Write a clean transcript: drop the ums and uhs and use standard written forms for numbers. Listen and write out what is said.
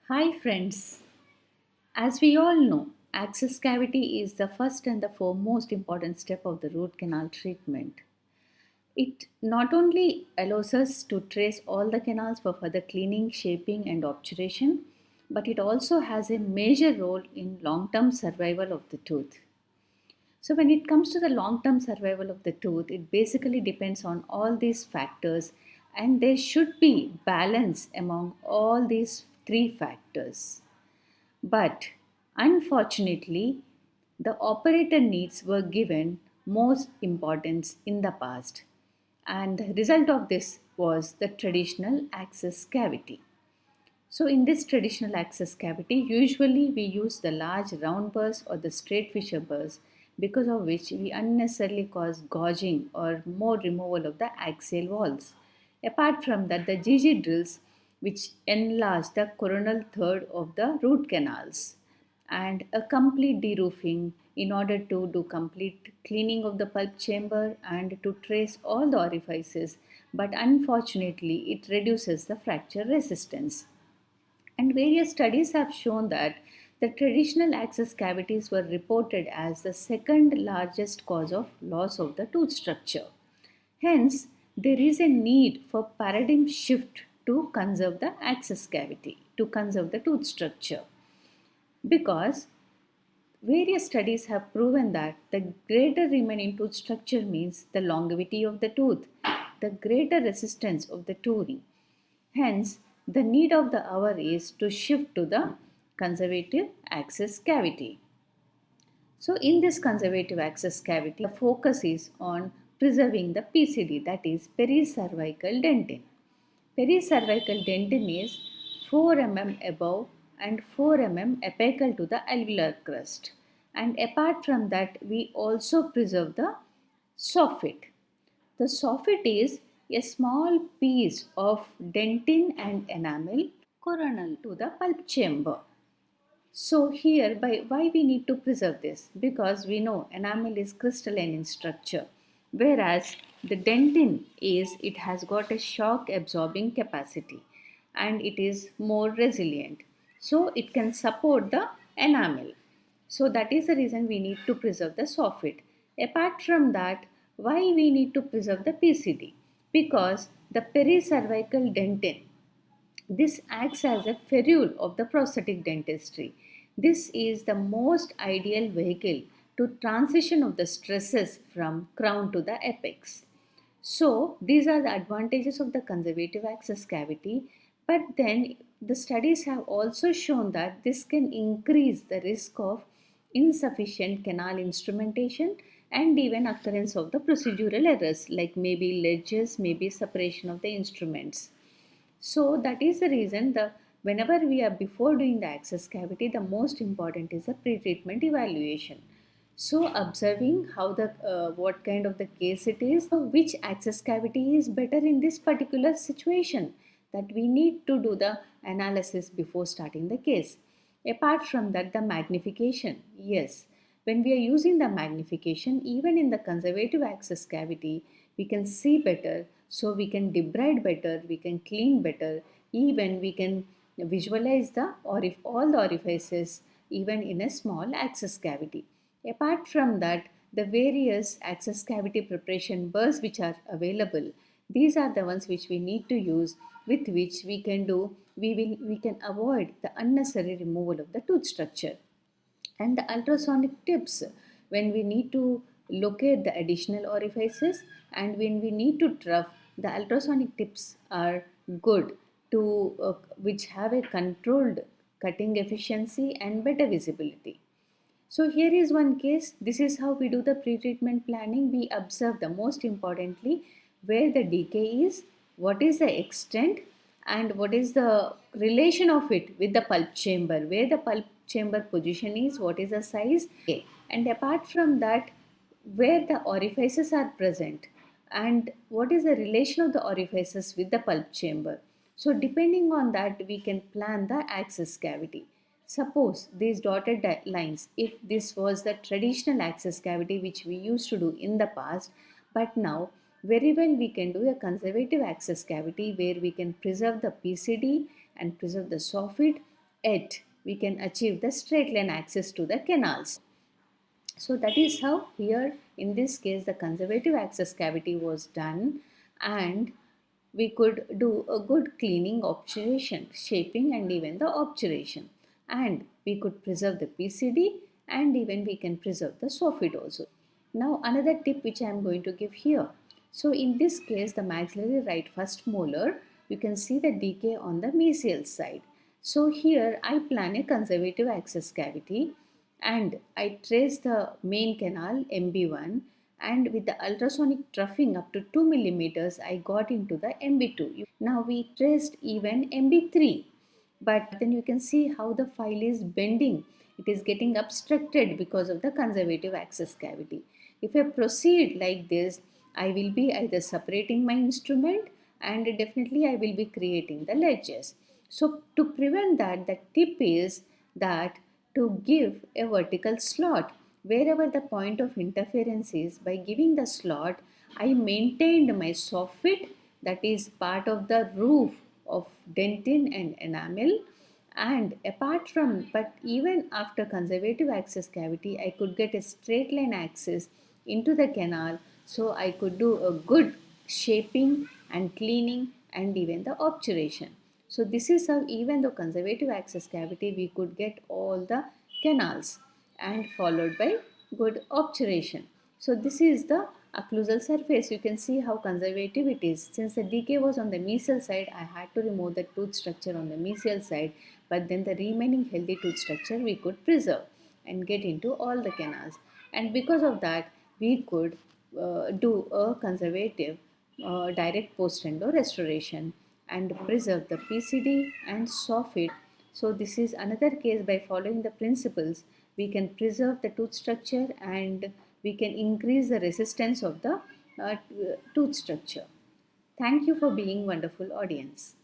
Hi, friends. As we all know, access cavity is the first and the foremost important step of the root canal treatment. It not only allows us to trace all the canals for further cleaning, shaping, and obturation, but it also has a major role in long term survival of the tooth. So, when it comes to the long term survival of the tooth, it basically depends on all these factors, and there should be balance among all these three factors. But unfortunately, the operator needs were given most importance in the past, and the result of this was the traditional access cavity. So, in this traditional access cavity, usually we use the large round burrs or the straight fissure burrs, because of which we unnecessarily cause gouging or more removal of the axial walls. Apart from that, the GG drills, which enlarge the coronal third of the root canals, and a complete deroofing in order to do complete cleaning of the pulp chamber and to trace all the orifices, but unfortunately it reduces the fracture resistance. And various studies have shown that the traditional access cavities were reported as the second largest cause of loss of the tooth structure. Hence, there is a need for paradigm shift to conserve the access cavity, to conserve the tooth structure. Because various studies have proven that the greater remaining tooth structure means the longevity of the tooth, the greater resistance of the tooth. Hence, the need of the hour is to shift to the conservative access cavity. So, in this conservative access cavity, the focus is on preserving the PCD, that is pericervical dentin. Pericervical dentin is 4 mm above and 4 mm apical to the alveolar crust. And apart from that, we also preserve the soffit. The soffit is a small piece of dentin and enamel coronal to the pulp chamber. So here by why we need to preserve this? Because we know enamel is crystalline in structure, whereas the dentin is it has got a shock absorbing capacity and it is more resilient. So it can support the enamel. So that is the reason we need to preserve the soffit. Apart from that, why we need to preserve the PCD? Because the pericervical dentin, this acts as a ferrule of the prosthetic dentistry. This is the most ideal vehicle to transition of the stresses from crown to the apex. So, these are the advantages of the conservative access cavity, but then the studies have also shown that this can increase the risk of insufficient canal instrumentation and even occurrence of the procedural errors like maybe ledges, maybe separation of the instruments. So that is the reason the whenever we are before doing the access cavity, the most important is the pre-treatment evaluation. So observing how the what kind of the case it is, which access cavity is better in this particular situation, that we need to do the analysis before starting the case. Apart from that, the magnification, yes, when we are using the magnification, even in the conservative access cavity, we can see better, so we can debride better, we can clean better, even we can visualize the all the orifices, even in a small access cavity. Apart from that, the various access cavity preparation burrs which are available, these are the ones which we need to use, with which we can avoid the unnecessary removal of the tooth structure. And the ultrasonic tips, when we need to locate the additional orifices and when we need to trough, the ultrasonic tips are good to which have a controlled cutting efficiency and better visibility. So here is one case. This is how we do the pre-treatment planning. We observe the most importantly where the decay is, what is the extent, and what is the relation of it with the pulp chamber, where the pulp chamber position is, what is the size. Okay. And apart from that, where the orifices are present and what is the relation of the orifices with the pulp chamber. So depending on that, we can plan the access cavity. Suppose these dotted lines, if this was the traditional access cavity which we used to do in the past, but now very well we can do a conservative access cavity where we can preserve the PCD and preserve the soffit. yet we can achieve the straight line access to the canals. So that is how here in this case the conservative access cavity was done, and we could do a good cleaning obturation, shaping and even the obturation, and we could preserve the PCD, and even we can preserve the soffit also. Now another tip which I am going to give here. So in this case the maxillary right first molar, you can see the decay on the mesial side. So here I plan a conservative access cavity, and I traced the main canal MB1, and with the ultrasonic troughing up to 2 millimeters I got into the MB2. Now we traced even MB3, but then you can see how the file is bending. It is getting obstructed because of the conservative access cavity. If I proceed like this, I will be either separating my instrument, and definitely I will be creating the ledges. So to prevent that, the tip is that to give a vertical slot wherever the point of interference is. By giving the slot, I maintained my soffit, that is part of the roof of dentin and enamel. And apart from, but even after conservative access cavity, I could get a straight line access into the canal, so I could do a good shaping and cleaning and even the obturation. So this is how, even though conservative access cavity, we could get all the canals and followed by good obturation. So this is the occlusal surface. You can see how conservative it is. Since the decay was on the mesial side, I had to remove the tooth structure on the mesial side, but then the remaining healthy tooth structure we could preserve and get into all the canals. And because of that, we could do a conservative direct post-endo restoration and preserve the PCD and soffit. So this is another case. By following the principles, we can preserve the tooth structure, and we can increase the resistance of the tooth structure. Thank you for being wonderful audience.